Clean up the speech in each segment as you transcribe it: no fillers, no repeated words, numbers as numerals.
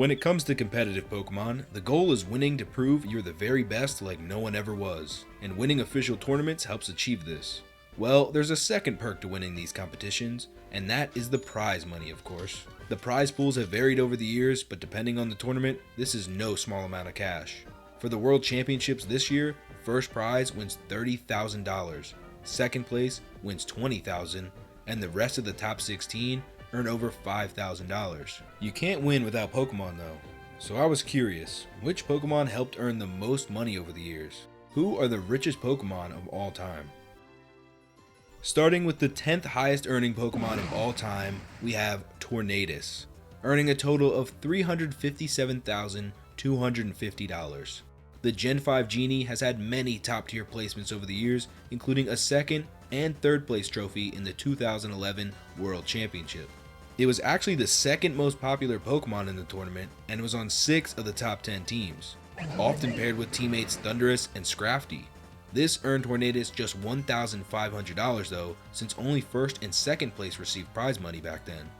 When it comes to competitive Pokemon, the goal is winning to prove you're the very best like no one ever was, and winning official tournaments helps achieve this. Well, there's a second perk to winning these competitions, and that is the prize money, of course. The prize pools have varied over the years, but depending on the tournament, this is no small amount of cash. For the World Championships this year, first prize wins $30,000, second place wins $20,000, and the rest of the top 16 earn over $5,000. You can't win without Pokemon though, so I was curious, which Pokemon helped earn the most money over the years? Who are the richest Pokemon of all time? Starting with the 10th highest earning Pokemon of all time, we have Tornadus, earning a total of $357,250. The Gen 5 Genie has had many top tier placements over the years, including a second and third place trophy in the 2011 World Championship. It was actually the second most popular Pokemon in the tournament and was on 6 of the top 10 teams, often paired with teammates Thundurus and Scrafty. This earned Tornadus just $1,500 though, since only first and second place received prize money back then.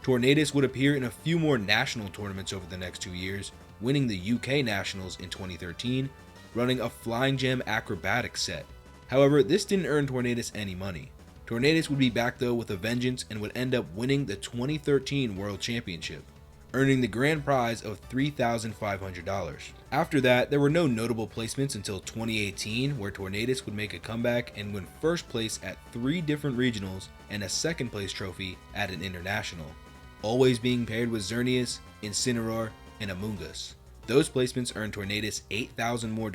Tornadus would appear in a few more national tournaments over the next 2 years, winning the UK Nationals in 2013, running a Flying Gem Acrobatics set. However, this didn't earn Tornadus any money. Tornadus would be back though with a vengeance and would end up winning the 2013 World Championship, earning the grand prize of $3,500. After that, there were no notable placements until 2018, where Tornadus would make a comeback and win first place at 3 different regionals and a second place trophy at an international, always being paired with Xerneas, Incineroar, and Amoonguss. Those placements earned Tornadus $8,000 more.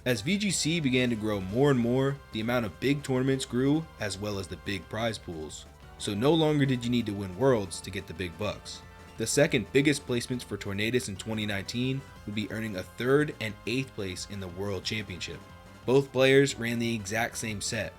As VGC began to grow more and more, the amount of big tournaments grew as well as the big prize pools. So no longer did you need to win Worlds to get the big bucks. The second biggest placements for Tornadus in 2019 would be earning a 3rd and 8th place in the World Championship. Both players ran the exact same set.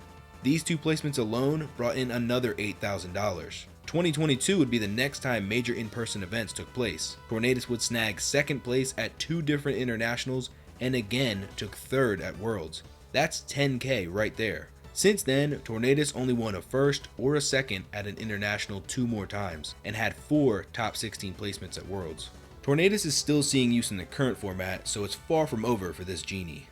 These 2 placements alone brought in another $8,000. 2022 would be the next time major in-person events took place. Tornadus would snag 2nd place at 2 different internationals and again took 3rd at Worlds. That's $10K right there. Since then, Tornadus only won a 1st or a 2nd at an international 2 more times, and had 4 top 16 placements at Worlds. Tornadus is still seeing use in the current format, so it's far from over for this genie.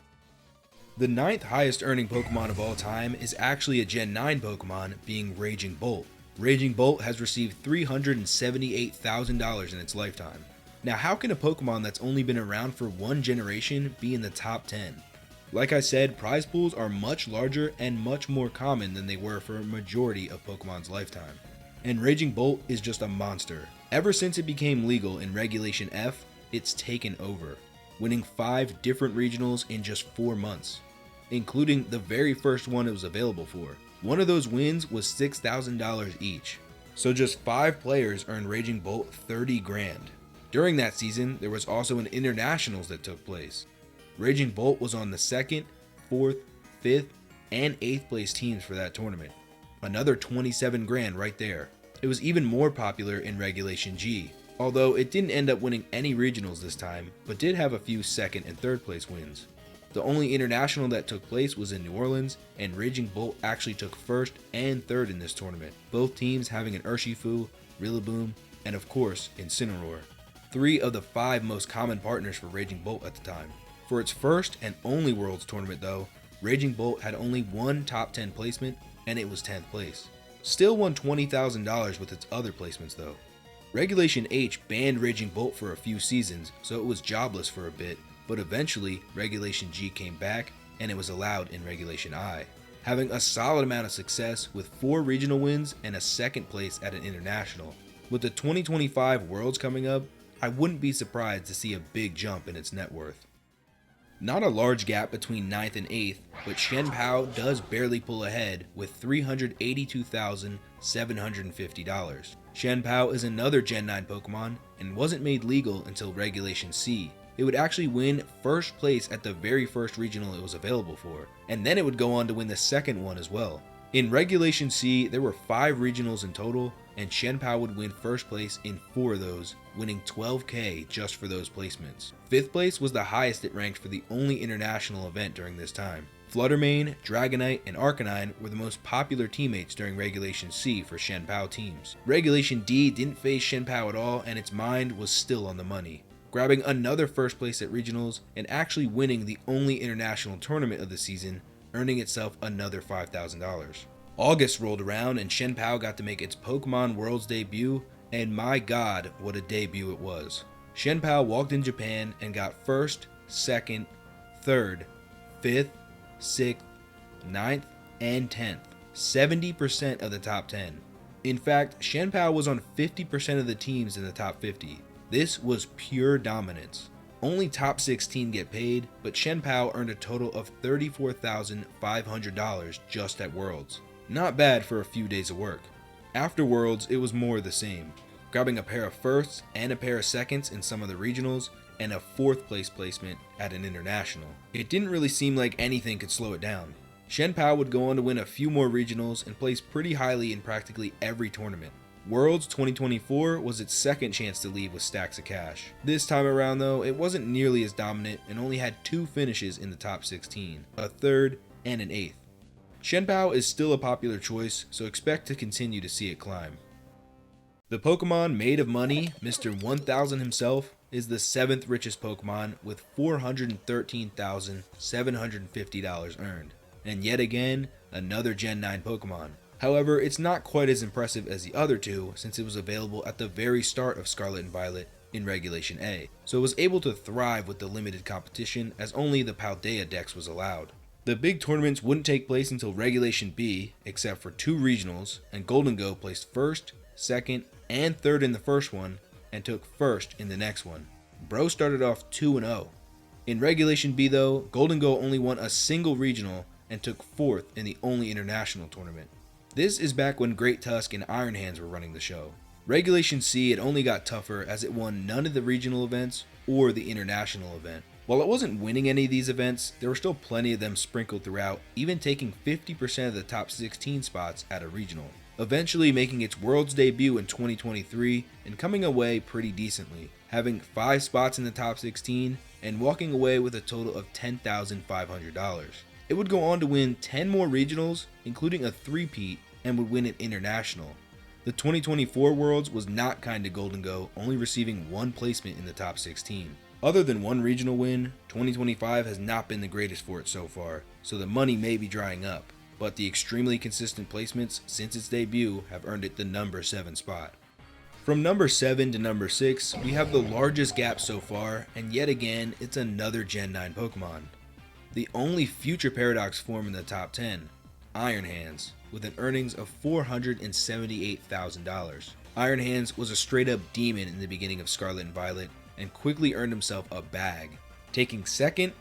The 9th highest earning Pokemon of all time is actually a Gen 9 Pokemon, being Raging Bolt. Raging Bolt has received $378,000 in its lifetime. Now, how can a Pokemon that's only been around for 1 generation be in the top 10? Like I said, prize pools are much larger and much more common than they were for a majority of Pokemon's lifetime. And Raging Bolt is just a monster. Ever since it became legal in Regulation F, it's taken over, winning 5 different regionals in just 4 months, including the very first one it was available for. One of those wins was $6,000 each. So just 5 players earned Raging Bolt 30 grand. During that season, there was also an internationals that took place. Raging Bolt was on the 2nd, 4th, 5th, and 8th place teams for that tournament. Another 27 grand right there. It was even more popular in Regulation G, although it didn't end up winning any regionals this time, but did have a few 2nd and 3rd place wins. The only international that took place was in New Orleans, and Raging Bolt actually took 1st and 3rd in this tournament, both teams having an Urshifu, Rillaboom, and of course, Incineroar. 3 of the 5 most common partners for Raging Bolt at the time. For its first and only Worlds tournament though, Raging Bolt had only 1 top 10 placement, and it was 10th place. Still won $20,000 with its other placements though. Regulation H banned Raging Bolt for a few seasons, so it was jobless for a bit, but eventually Regulation G came back and it was allowed in Regulation I, having a solid amount of success with 4 regional wins and a 2nd place at an international. With the 2025 Worlds coming up, I wouldn't be surprised to see a big jump in its net worth. Not a large gap between 9th and 8th, but Shenpao does barely pull ahead with $382,750. Shenpao is another Gen 9 Pokemon and wasn't made legal until Regulation C. It would actually win first place at the very first regional it was available for, and then it would go on to win the second one as well. In Regulation C, there were 5 regionals in total, and Shenpao would win first place in 4 of those, winning $12K just for those placements. 5th place was the highest it ranked for the only international event during this time. Fluttermane, Dragonite, and Arcanine were the most popular teammates during Regulation C for Shenpao teams. Regulation D didn't face Shenpao at all, and its mind was still on the money, grabbing another first place at Regionals and actually winning the only international tournament of the season, earning itself another $5,000. August rolled around and Shenpao got to make its Pokemon Worlds debut, and my god, what a debut it was. Shenpao walked in Japan and got 1st, 2nd, 3rd, 5th, 6th, 9th, and 10th. 70% of the top 10. In fact, Shenpao was on 50% of the teams in the top 50. This was pure dominance. Only top 16 get paid, but Shenpao earned a total of $34,500 just at Worlds. Not bad for a few days of work. After Worlds, it was more of the same, grabbing a pair of firsts and a pair of seconds in some of the regionals, and a 4th place placement at an international. It didn't really seem like anything could slow it down. Shenpao would go on to win a few more regionals and place pretty highly in practically every tournament. Worlds 2024 was its second chance to leave with stacks of cash. This time around though, it wasn't nearly as dominant and only had 2 finishes in the top 16, a 3rd and an 8th. Shenpao is still a popular choice, so expect to continue to see it climb. The Pokemon made of money, Mr. 1000 himself, is the 7th richest Pokemon with $413,750 earned. And yet again, another Gen 9 Pokemon. However, it's not quite as impressive as the other two since it was available at the very start of Scarlet and Violet in Regulation A, so it was able to thrive with the limited competition as only the Paldea Dex was allowed. The big tournaments wouldn't take place until Regulation B, except for 2 regionals, and Golden Go placed 1st, 2nd, and 3rd in the first one, and took 1st in the next one. Bro started off 2-0. In Regulation B though, Golden Go only won a single regional and took 4th in the only international tournament. This is back when Great Tusk and Iron Hands were running the show. Regulation C it only got tougher as it won none of the regional events or the international event. While it wasn't winning any of these events, there were still plenty of them sprinkled throughout, even taking 50% of the top 16 spots at a regional, eventually making its Worlds debut in 2023 and coming away pretty decently, having 5 spots in the top 16 and walking away with a total of $10,500. It would go on to win 10 more regionals, including a 3-peat, and would win an international. The 2024 Worlds was not kind to Golden Go, only receiving 1 placement in the top 16. Other than 1 regional win, 2025 has not been the greatest for it so far, so the money may be drying up, but the extremely consistent placements since its debut have earned it the number 7 spot. From number 7 to number 6, we have the largest gap so far, and yet again, it's another Gen 9 Pokemon. The only future Paradox form in the top 10, Iron Hands, with an earnings of $478,000. Iron Hands was a straight up demon in the beginning of Scarlet and Violet, and quickly earned himself a bag, taking 2nd,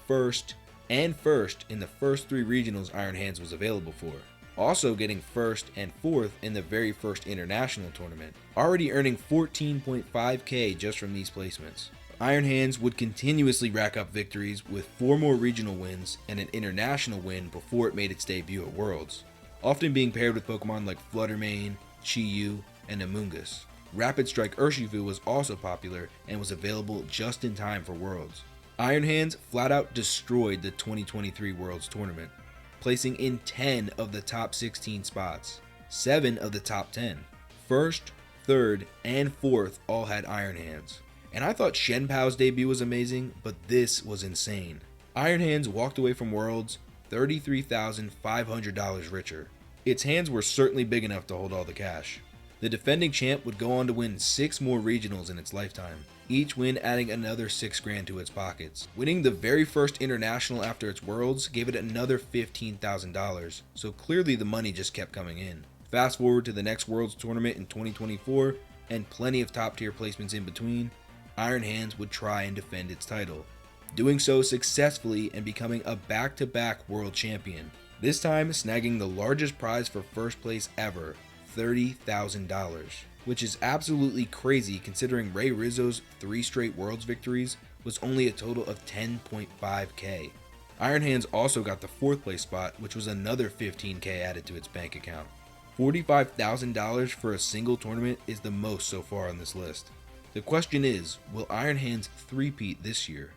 1st, and 1st in the first 3 regionals Iron Hands was available for, also getting 1st and 4th in the very first international tournament, already earning $14.5K just from these placements. Iron Hands would continuously rack up victories with 4 more regional wins and an international win before it made its debut at Worlds, often being paired with Pokemon like Fluttermane, Chi-Yu, and Amoonguss. Rapid Strike Urshifu was also popular and was available just in time for Worlds. Iron Hands flat out destroyed the 2023 Worlds tournament, placing in 10 of the top 16 spots, 7 of the top 10. 1st, 3rd, and 4th all had Iron Hands. And I thought Shenpao's debut was amazing, but this was insane. Iron Hands walked away from Worlds $33,500 richer. Its hands were certainly big enough to hold all the cash. The defending champ would go on to win 6 more regionals in its lifetime, each win adding another $6,000 to its pockets. Winning the very first international after its Worlds gave it another $15,000, so clearly the money just kept coming in. Fast forward to the next Worlds tournament in 2024, and plenty of top tier placements in between, Iron Hands would try and defend its title, doing so successfully and becoming a back-to-back world champion, this time snagging the largest prize for first place ever, $30,000, which is absolutely crazy considering Ray Rizzo's 3 straight Worlds victories was only a total of $10.5K. Iron Hands also got the 4th place spot, which was another $15K added to its bank account. $45,000 for a single tournament is the most so far on this list. The question is, will Iron Hands 3-peat this year?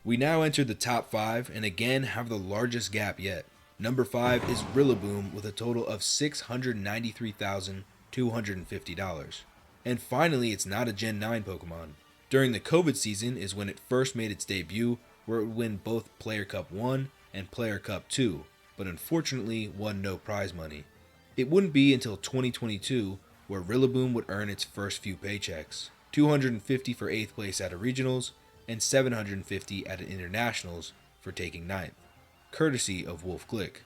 We now enter the top 5 and again have the largest gap yet. Number 5 is Rillaboom with a total of $693,250. And finally, it's not a Gen 9 Pokemon. During the COVID season is when it first made its debut, where it would win both Player Cup 1 and Player Cup 2, but unfortunately won no prize money. It wouldn't be until 2022 where Rillaboom would earn its first few paychecks, $250 for 8th place at a Regionals and $750 at an Internationals for taking 9th, courtesy of Wolfeyvgc.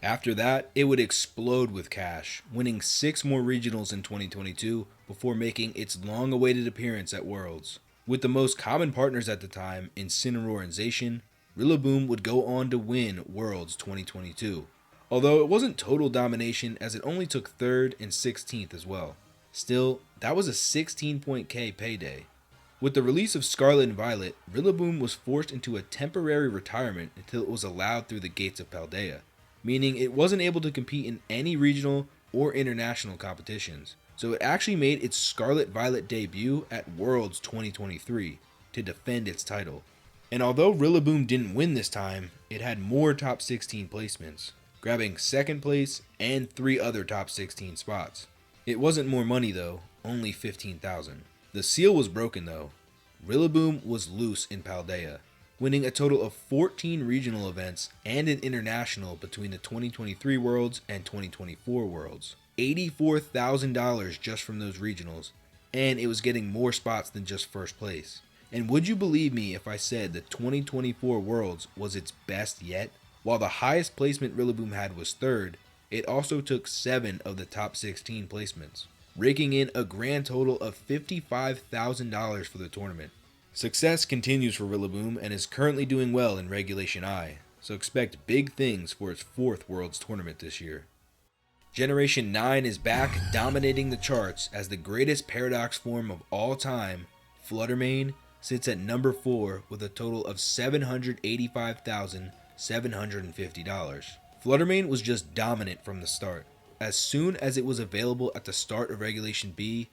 After that, it would explode with cash, winning 6 more Regionals in 2022 before making its long-awaited appearance at Worlds. With the most common partners at the time, Incineroar and Zacian, Rillaboom would go on to win Worlds 2022. Although it wasn't total domination as it only took 3rd and 16th as well. Still, that was a 16.k payday. With the release of Scarlet and Violet, Rillaboom was forced into a temporary retirement until it was allowed through the gates of Paldea, meaning it wasn't able to compete in any regional or international competitions. So it actually made its Scarlet Violet debut at Worlds 2023 to defend its title. And although Rillaboom didn't win this time, it had more top 16 placements, grabbing 2nd place and 3 other top 16 spots. It wasn't more money though, only $15,000. The seal was broken though. Rillaboom was loose in Paldea, winning a total of 14 regional events and an international between the 2023 Worlds and 2024 Worlds. $84,000 just from those regionals, and it was getting more spots than just first place. And would you believe me if I said the 2024 Worlds was its best yet? While the highest placement Rillaboom had was 3rd, it also took 7 of the top 16 placements, raking in a grand total of $55,000 for the tournament. Success continues for Rillaboom and is currently doing well in Regulation I, so expect big things for its 4th Worlds tournament this year. Generation 9 is back, dominating the charts as the greatest Paradox form of all time. Fluttermane sits at number 4 with a total of $785,750. Fluttermane was just dominant from the start. As soon as it was available at the start of Regulation B,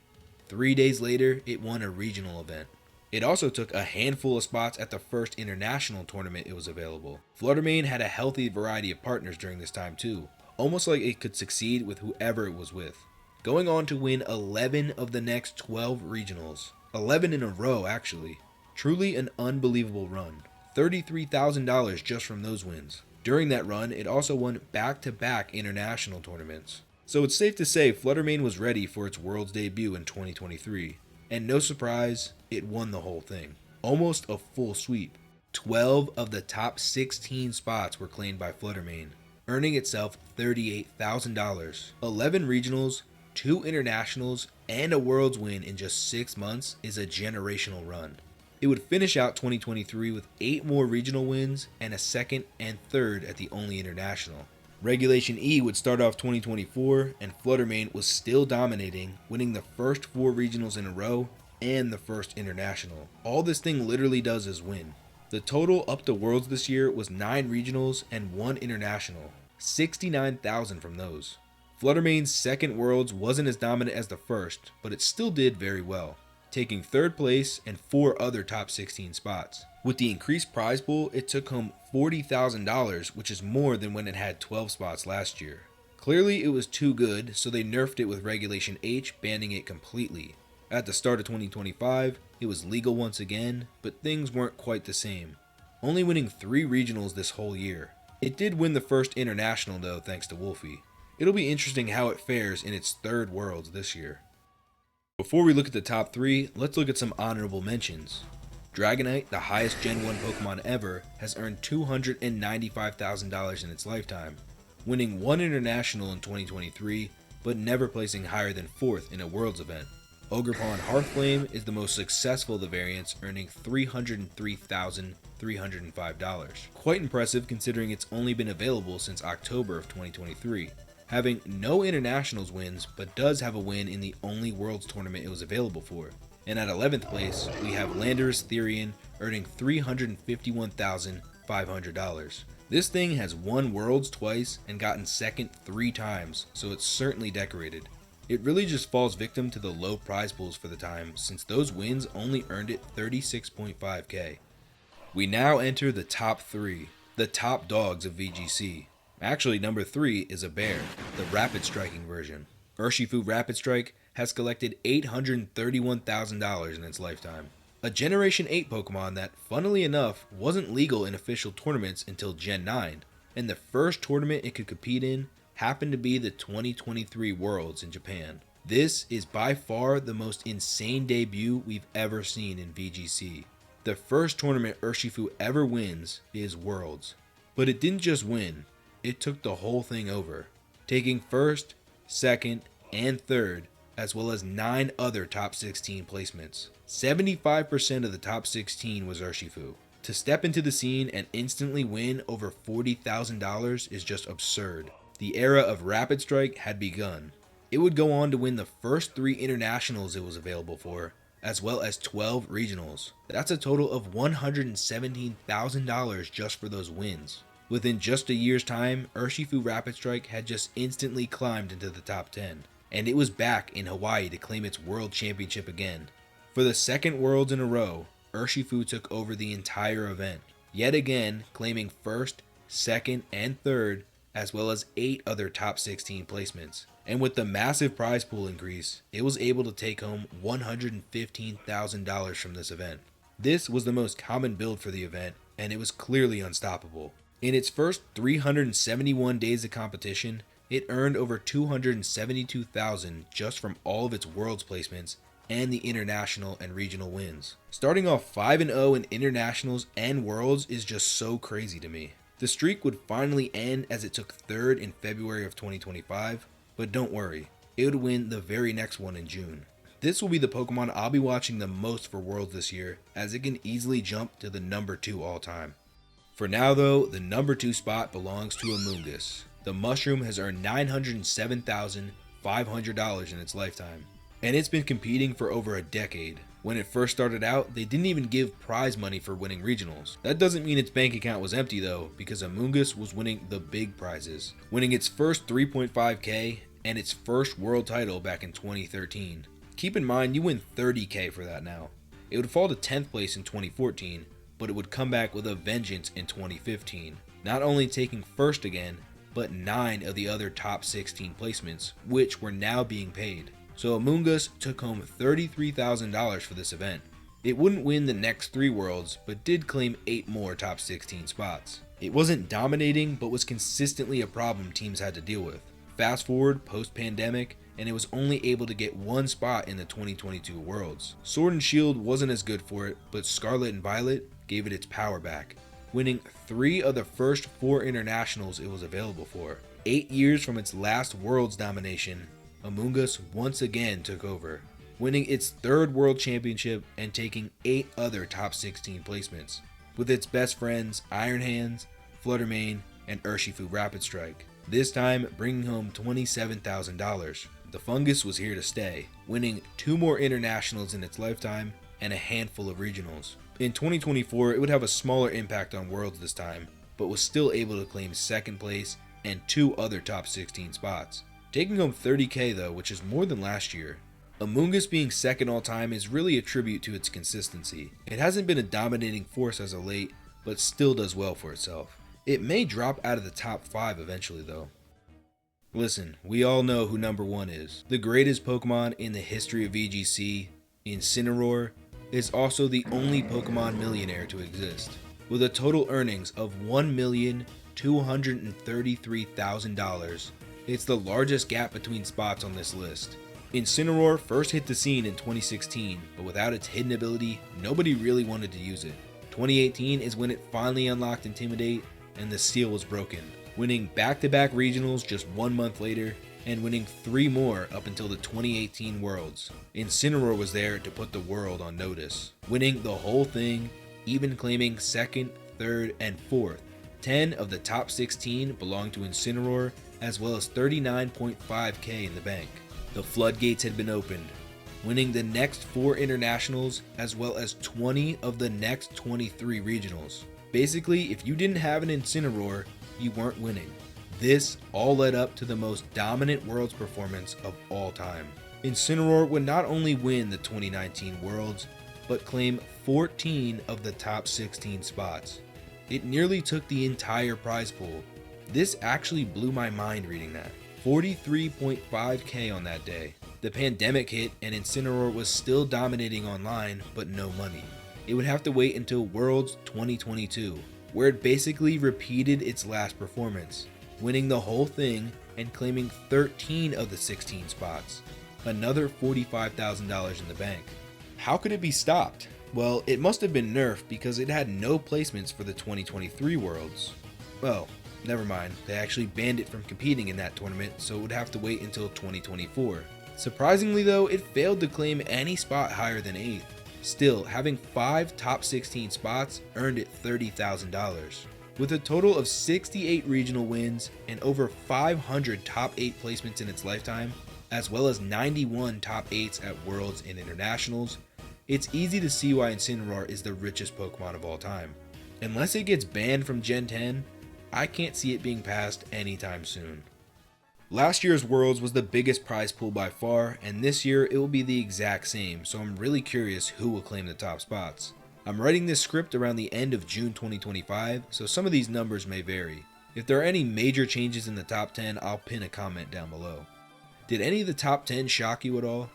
3 days later it won a regional event. It also took a handful of spots at the first international tournament it was available. Fluttermane had a healthy variety of partners during this time too, almost like it could succeed with whoever it was with, going on to win 11 of the next 12 regionals. 11 in a row actually. Truly an unbelievable run. $33,000 just from those wins. During that run, it also won back-to-back international tournaments. So it's safe to say Fluttermane was ready for its Worlds debut in 2023. And no surprise, it won the whole thing. Almost a full sweep. 12 of the top 16 spots were claimed by Fluttermane, earning itself $38,000. 11 regionals, 2 internationals, and a Worlds win in just 6 months is a generational run. It would finish out 2023 with 8 more regional wins and a 2nd and 3rd at the only international. Regulation E would start off 2024 and Fluttermane was still dominating, winning the first 4 regionals in a row and the first international. All this thing literally does is win. The total up to Worlds this year was 9 regionals and 1 international, $69,000 from those. Fluttermane's 2nd Worlds wasn't as dominant as the first, but it still did very well, taking 3rd place and 4 other top 16 spots. With the increased prize pool, it took home $40,000, which is more than when it had 12 spots last year. Clearly it was too good, so they nerfed it with Regulation H, banning it completely. At the start of 2025, it was legal once again, but things weren't quite the same, only winning 3 regionals this whole year. It did win the first international though, thanks to Wolfey. It'll be interesting how it fares in its 3rd Worlds this year. Before we look at the top 3, let's look at some honorable mentions. Dragonite, the highest Gen 1 Pokemon ever, has earned $295,000 in its lifetime, winning 1 international in 2023, but never placing higher than 4th in a Worlds event. Ogerpon Hearthflame is the most successful of the variants, earning $303,305. Quite impressive considering it's only been available since October of 2023. Having no internationals wins, but does have a win in the only Worlds tournament it was available for. And at 11th place, we have Landorus Therian earning $351,500. This thing has won Worlds twice and gotten 2nd 3 times, so it's certainly decorated. It really just falls victim to the low prize pools for the time, since those wins only earned it $36.5k. We now enter the top 3, the top dogs of VGC. Actually, number 3 is a bear, the rapid striking version. Urshifu Rapid Strike has collected $831,000 in its lifetime. A Generation 8 Pokemon that, funnily enough, wasn't legal in official tournaments until Gen 9, and the first tournament it could compete in happened to be the 2023 Worlds in Japan. This is by far the most insane debut we've ever seen in VGC. The first tournament Urshifu ever wins is Worlds. But it didn't just win, it took the whole thing over, taking first, second, and third, as well as 9 other top 16 placements. 75% of the top 16 was Urshifu. To step into the scene and instantly win over $40,000 is just absurd. The era of Rapid Strike had begun. It would go on to win the first 3 internationals it was available for, as well as 12 regionals. That's a total of $117,000 just for those wins. Within just a year's time, Urshifu Rapid Strike had just instantly climbed into the top 10, and it was back in Hawaii to claim its World Championship again. For the second Worlds in a row, Urshifu took over the entire event, yet again claiming first, second, and third, as well as 8 other top 16 placements. And with the massive prize pool increase, it was able to take home $115,000 from this event. This was the most common build for the event, and it was clearly unstoppable. In its first 371 days of competition, it earned over $272,000 just from all of its Worlds placements and the international and regional wins. Starting off 5-0 in internationals and Worlds is just so crazy to me. The streak would finally end as it took third in February of 2025, but don't worry, it would win the very next one in June. This will be the Pokemon I'll be watching the most for Worlds this year, as it can easily jump to the number 2 all time. For now though, the number 2 spot belongs to Amoonguss. The mushroom has earned $907,500 in its lifetime, and it's been competing for over a decade. When it first started out, they didn't even give prize money for winning regionals. That doesn't mean its bank account was empty though, because Amoonguss was winning the big prizes, winning its first 3.5k and its first world title back in 2013. Keep in mind, you win 30k for that now. It would fall to 10th place in 2014, but it would come back with a vengeance in 2015, not only taking first again, but 9 of the other top 16 placements, which were now being paid. So Amoonguss took home $33,000 for this event. It wouldn't win the next 3 Worlds, but did claim 8 more top 16 spots. It wasn't dominating, but was consistently a problem teams had to deal with. Fast forward post-pandemic, and it was only able to get 1 spot in the 2022 Worlds. Sword and Shield wasn't as good for it, but Scarlet and Violet gave it its power back, winning 3 of the first 4 internationals it was available for. 8 years from its last Worlds domination, Amoonguss once again took over, winning its 3rd World Championship and taking 8 other top 16 placements, with its best friends Iron Hands, Fluttermane, and Urshifu Rapid Strike, this time bringing home $27,000. The fungus was here to stay, winning 2 more internationals in its lifetime and a handful of regionals. In 2024, it would have a smaller impact on Worlds this time, but was still able to claim 2nd place and 2 other top 16 spots, taking home 30k though, which is more than last year. Amoonguss being 2nd all time is really a tribute to its consistency. It hasn't been a dominating force as of late, but still does well for itself. It may drop out of the top 5 eventually though. Listen, we all know who number 1 is. The greatest Pokemon in the history of VGC, Incineroar, is also the only Pokemon millionaire to exist, with a total earnings of $1,233,000. It's the largest gap between spots on this list. Incineroar first hit the scene in 2016, but without its hidden ability, nobody really wanted to use it. 2018 is when it finally unlocked Intimidate, and the seal was broken, winning back-to-back regionals just 1 month later, and winning 3 more up until the 2018 Worlds. Incineroar was there to put the world on notice, winning the whole thing, even claiming 2nd, 3rd, and 4th. 10 of the top 16 belonged to Incineroar, as well as 39.5k in the bank. The floodgates had been opened, winning the next 4 internationals, as well as 20 of the next 23 regionals. Basically, if you didn't have an Incineroar, you weren't winning. This all led up to the most dominant Worlds performance of all time. Incineroar would not only win the 2019 Worlds, but claim 14 of the top 16 spots. It nearly took the entire prize pool. This actually blew my mind reading that. 43.5k on that day. The pandemic hit and Incineroar was still dominating online, but no money. It would have to wait until Worlds 2022, where it basically repeated its last performance, winning the whole thing and claiming 13 of the 16 spots. Another $45,000 in the bank. How could it be stopped? Well, it must have been nerfed because it had no placements for the 2023 Worlds. Well, never mind, they actually banned it from competing in that tournament, so it would have to wait until 2024. Surprisingly though, it failed to claim any spot higher than 8th. Still, having 5 top 16 spots earned it $30,000. With a total of 68 regional wins and over 500 top 8 placements in its lifetime, as well as 91 top 8s at Worlds and Internationals, it's easy to see why Incineroar is the richest Pokemon of all time. Unless it gets banned from Gen 10, I can't see it being passed anytime soon. Last year's Worlds was the biggest prize pool by far, and this year it will be the exact same, so I'm really curious who will claim the top spots. I'm writing this script around the end of June 2025, so some of these numbers may vary. If there are any major changes in the top 10, I'll pin a comment down below. Did any of the top 10 shock you at all?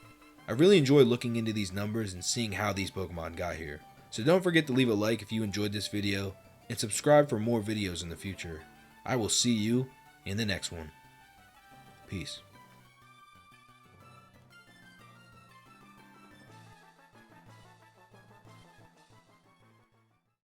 I really enjoy looking into these numbers and seeing how these Pokemon got here. So don't forget to leave a like if you enjoyed this video, and subscribe for more videos in the future. I will see you in the next one. Peace.